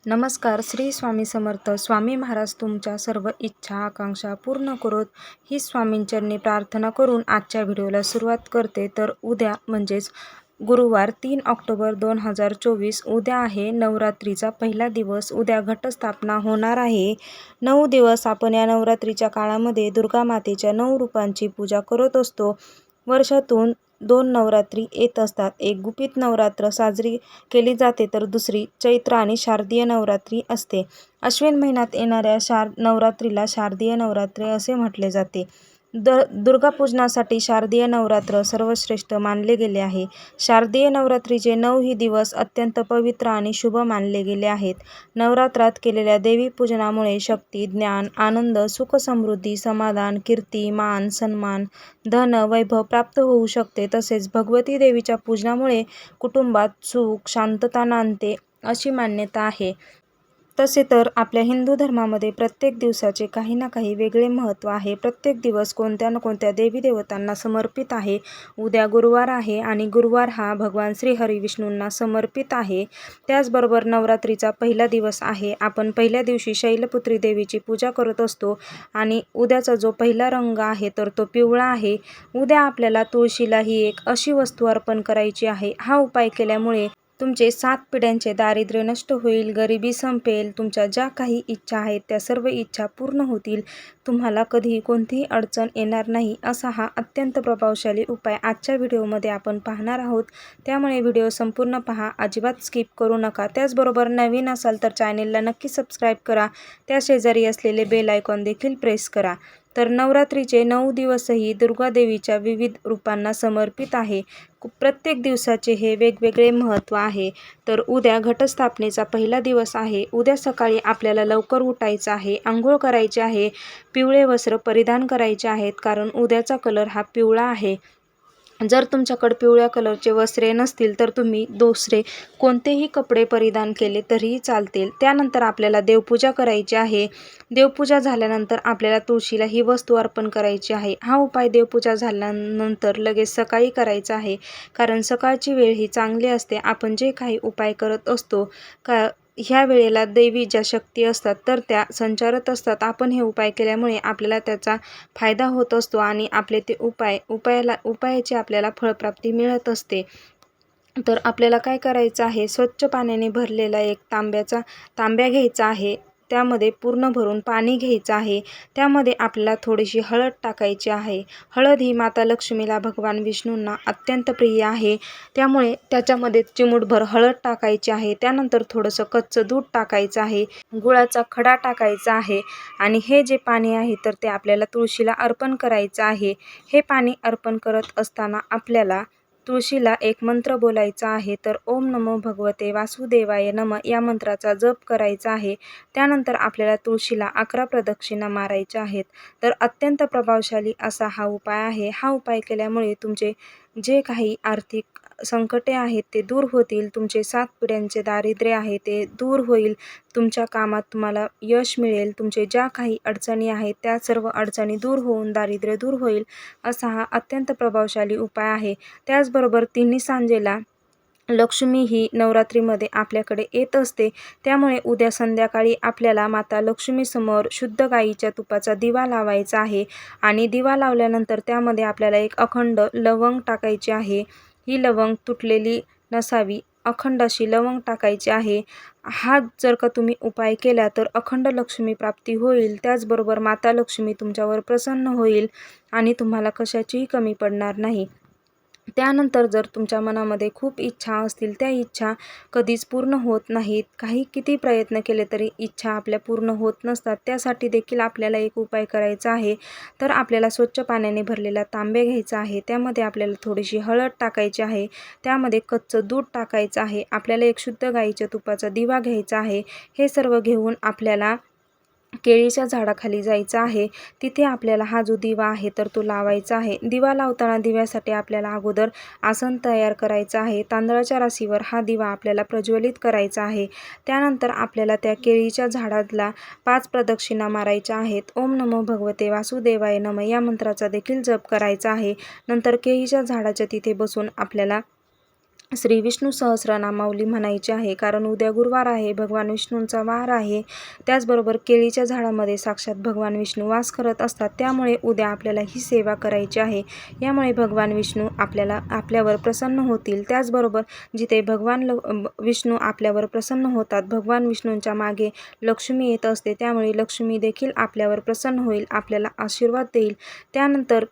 नमस्कार. श्री स्वामी समर्थ. स्वामी महाराज तुमच्या सर्व इच्छा आकांक्षा पूर्ण करोत ही स्वामींचरणी प्रार्थना करून आजच्या व्हिडिओला सुरुवात करते. तर उद्या म्हणजेच गुरुवार 3 ऑक्टोबर 2024 उद्या आहे नवरात्रीचा पहिला दिवस. उद्या घटस्थापना होणार आहे. 9 दिवस आपण या नवरात्रीच्या काळामध्ये दुर्गा मातेच्या 9 रूपांची पूजा करत असतो. वर्षातून 2 नवरात्री येत असतात. एक गुपित नवरात्र साजरी केली जाते तर दुसरी चैत्र आणि शारदीय नवरात्री असते. अश्विन महिन्यात येणाऱ्या नवरात्रीला शारदीय नवरात्री असे म्हटले जाते. दुर्गापूजनासाठी शारदीय नवरात्र सर्वश्रेष्ठ मानले गेले आहे. शारदीय नवरात्रीचे 9ही दिवस अत्यंत पवित्र आणि शुभ मानले गेले आहेत. नवरात्रात केलेल्या देवी पूजनामुळे शक्ती, ज्ञान, आनंद, सुख, समृद्धी, समाधान, कीर्ती, मान, सन्मान, धन, वैभव प्राप्त होऊ शकते. तसेच भगवती देवीच्या पूजनामुळे कुटुंबात सुख, शांतता नांदते अशी मान्यता आहे. तसे तर आपल्या हिंदू धर्मामध्ये प्रत्येक दिवसाचे काही ना काही वेगळे महत्त्व आहे. प्रत्येक दिवस कोणत्या ना कोणत्या देवी देवतांना समर्पित आहे. उद्या गुरुवार आहे आणि गुरुवार हा भगवान श्री हरी विष्णूंना समर्पित आहे. त्याचबरोबर नवरात्रीचा पहिला दिवस आहे. आपण पहिल्या दिवशी शैलपुत्री देवीची पूजा करत असतो आणि उद्याचा जो पहिला रंग आहे तर तो पिवळा आहे. उद्या आपल्याला तुळशीला ही एक अशी वस्तू अर्पण करायची आहे. हा उपाय केल्यामुळे तुमचे 7 पिढ्यांचे दारिद्र्य नष्ट होईल, गरिबी संपेल, तुमच्या ज्या काही इच्छा आहेत त्या सर्व इच्छा पूर्ण होतील, तुम्हाला कधीही कोणतीही अडचण येणार नाही. असा हा अत्यंत प्रभावशाली उपाय आजच्या व्हिडिओमध्ये आपण पाहणार आहोत. त्यामुळे व्हिडिओ संपूर्ण पहा, अजिबात स्किप करू नका. त्याचबरोबर नवीन असाल तर चॅनेलला नक्की सबस्क्राईब करा. त्या शेजारी असलेले बेल आयकॉन देखील प्रेस करा. तर नवरात्रीचे 9 दिवसही दुर्गादेवीच्या विविध रूपांना समर्पित आहे. प्रत्येक दिवसाचे हे वेगवेगळे महत्त्व आहे. तर उद्या घटस्थापनेचा पहिला दिवस आहे. उद्या सकाळी आपल्याला लवकर उठायचं आहे, अंघोळ करायची आहे, पिवळे वस्त्र परिधान करायचे आहेत कारण उद्याचा कलर हा पिवळा आहे. जर तुमच्याकडे पिवळ्या कलरचे वस्त्रे नसतील तर तुम्ही दुसरे कोणतेही कपडे परिधान केले तरीही चालतील. त्यानंतर आपल्याला देवपूजा करायची आहे. देवपूजा झाल्यानंतर आपल्याला तुळशीला ही वस्तू अर्पण करायची आहे. हा उपाय देवपूजा झाल्यानंतर लगेच सकाळी करायचा आहे कारण सकाळची वेळ ही चांगली असते. आपण जे काही उपाय करत असतो ह्या वेळेला दैवी ज्या शक्ती असतात तर त्या संचारत असतात. आपण हे उपाय केल्यामुळे आपल्याला त्याचा फायदा होत असतो आणि आपले ते उपायाची आपल्याला फळप्राप्ती मिळत असते. तर आपल्याला काय करायचं आहे, स्वच्छ पाण्याने भरलेला एक तांब्या घ्यायचा आहे. त्यामध्ये पूर्ण भरून पाणी घ्यायचं आहे. त्यामध्ये आपल्याला थोडीशी हळद टाकायची आहे. हळद ही माता लक्ष्मीला, भगवान विष्णूंना अत्यंत प्रिय आहे. त्यामुळे त्याच्यामध्ये चिमूटभर हळद टाकायची आहे. त्यानंतर थोडंसं कच्चं दूध टाकायचं आहे, गुळाचा खडा टाकायचा आहे आणि हे जे पाणी आहे तर ते आपल्याला तुळशीला अर्पण करायचं आहे. हे पाणी अर्पण करत असताना आपल्याला तुळशीला एक मंत्र बोलायचा आहे. तर ओम नमो भगवते वासुदेवाय नमः या मंत्राचा जप करायचा आहे. त्यानंतर आपल्याला तुळशीला 11 प्रदक्षिणा मारायच्या आहेत. तर अत्यंत प्रभावशाली असा हा उपाय आहे. हा उपाय केल्यामुळे तुमचे जे काही आर्थिक संकटे आहेत ते दूर होतील. तुमचे 7 पिढ्यांचे दारिद्र्य आहे ते दूर होईल. तुमच्या कामात तुम्हाला यश मिळेल. तुमचे ज्या काही अडचणी आहेत त्या सर्व अडचणी दूर होऊन दारिद्र्य दूर होईल. असा हा अत्यंत प्रभावशाली उपाय आहे. त्याचबरोबर तिन्ही सांजेला लक्ष्मी ही नवरात्रीमध्ये आपल्याकडे येत असते. त्यामुळे उद्या संध्याकाळी आपल्याला माता लक्ष्मीसमोर शुद्ध गाईच्या तुपाचा दिवा लावायचा आहे आणि दिवा लावल्यानंतर त्यामध्ये आपल्याला एक अखंड लवंग टाकायची आहे. ही लवंग तुटलेली नसावी, अखंड अशी लवंग टाकायची आहे. हा जर का तुम्ही उपाय केला तर अखंड लक्ष्मी प्राप्ती होईल. त्याचबरोबर माता लक्ष्मी तुमच्यावर प्रसन्न होईल आणि तुम्हाला कशाचीही कमी पडणार नाही. त्यानंतर जर तुमच्या मनामध्ये खूप इच्छा असतील, त्या इच्छा कधीच पूर्ण होत नाहीत. किती प्रयत्न केले तरी इच्छा आपल्या पूर्ण होत नसतात. त्यासाठी देखील आपल्याला एक उपाय करायचा आहे. तर आपल्याला स्वच्छ पाण्याने भरलेला तांब्या घ्यायचा आहे. त्यामध्ये आपल्याला थोडीशी हळद टाकायची आहे. त्यामध्ये कच्चं दूध टाकायचं आहे. आपल्याला एक शुद्ध गाईच्या तुपाचा दिवा घ्यायचा आहे. हे सर्व घेऊन आपल्याला केळीच्या झाडाखाली जायचं आहे. तिथे आपल्याला हा जो दिवा आहे तर तो लावायचा आहे. दिवा लावताना दिव्यासाठी आपल्याला अगोदर आसन तयार करायचं आहे. तांदळाच्या राशीवर हा दिवा आपल्याला प्रज्वलित करायचा आहे. त्यानंतर आपल्याला त्या केळीच्या झाडाला 5 प्रदक्षिणा मारायच्या आहेत. ओम नमो भगवते वासुदेवाय नमः या मंत्राचा देखील जप करायचा आहे. नंतर केळीच्या झाडाच्या तिथे बसून आपल्याला श्री विष्णू सहस्रनामावली म्हणायची आहे, कारण उद्या गुरुवार आहे, भगवान विष्णूंचा वार आहे. त्याचबरोबर केळीच्या झाडामध्ये साक्षात भगवान विष्णू वास करत असतात, त्यामुळे उद्या आपल्याला ही सेवा करायची आहे. यामुळे भगवान विष्णू आपल्यावर प्रसन्न होतील. त्याचबरोबर जिथे विष्णू आपल्यावर प्रसन्न होतात, भगवान विष्णूंच्या मागे लक्ष्मी येत असते, त्यामुळे लक्ष्मी देखील आपल्यावर प्रसन्न होईल, आपल्याला आशीर्वाद देईल. त्यानंतर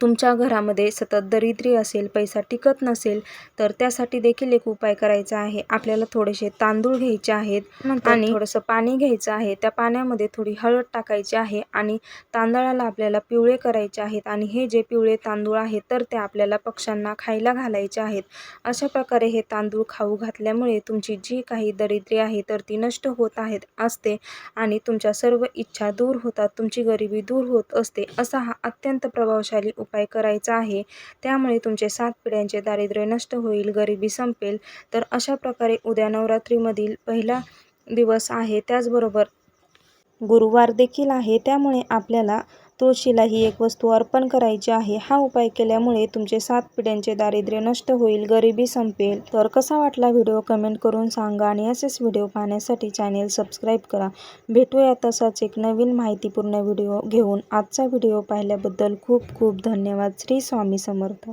तुमच्या घरामध्ये सतत दरिद्री असेल, पैसा टिकत नसेल, तर त्यासाठी देखील एक उपाय करायचा आहे. आपल्याला थोडेसे तांदूळ घ्यायचे आहेत आणि थोडंसं पाणी घ्यायचं आहे. त्या पाण्यामध्ये थोडी हळद टाकायची आहे आणि तांदळाला आपल्याला पिवळे करायचे आहेत आणि हे जे पिवळे तांदूळ आहेत तर ते आपल्याला पक्ष्यांना खायला घालायचे आहेत. अशा प्रकारे हे तांदूळ खाऊ घातल्यामुळे तुमची जी काही दरिद्री आहे तर ती नष्ट होत असते आणि तुमच्या सर्व इच्छा दूर होतात, तुमची गरिबी दूर होत असते. असा हा अत्यंत प्रभावशाली उपाय करायचा आहे. त्यामुळे तुमचे 7 पिढ्यांचे दारिद्र्य नष्ट होईल, गरिबी संपेल. तर अशा प्रकारे उद्या नवरात्रीमधील पहिला दिवस आहे, त्याचबरोबर गुरुवार देखील आहे, त्यामुळे आपल्याला तुळशीला ही एक वस्तू अर्पण करायची आहे. हा उपाय केल्यामुळे तुमचे 7 पिढ्यांचे दारिद्र्य नष्ट होईल, गरिबी संपेल. तर कसा वाटला व्हिडिओ कमेंट करून सांगा आणि असेच व्हिडिओ पाहण्यासाठी चॅनेल सबस्क्राईब करा. भेटूया तसाच एक नवीन माहितीपूर्ण व्हिडिओ घेऊन. आजचा व्हिडिओ पाहिल्याबद्दल खूप खूप धन्यवाद. श्री स्वामी समर्थ.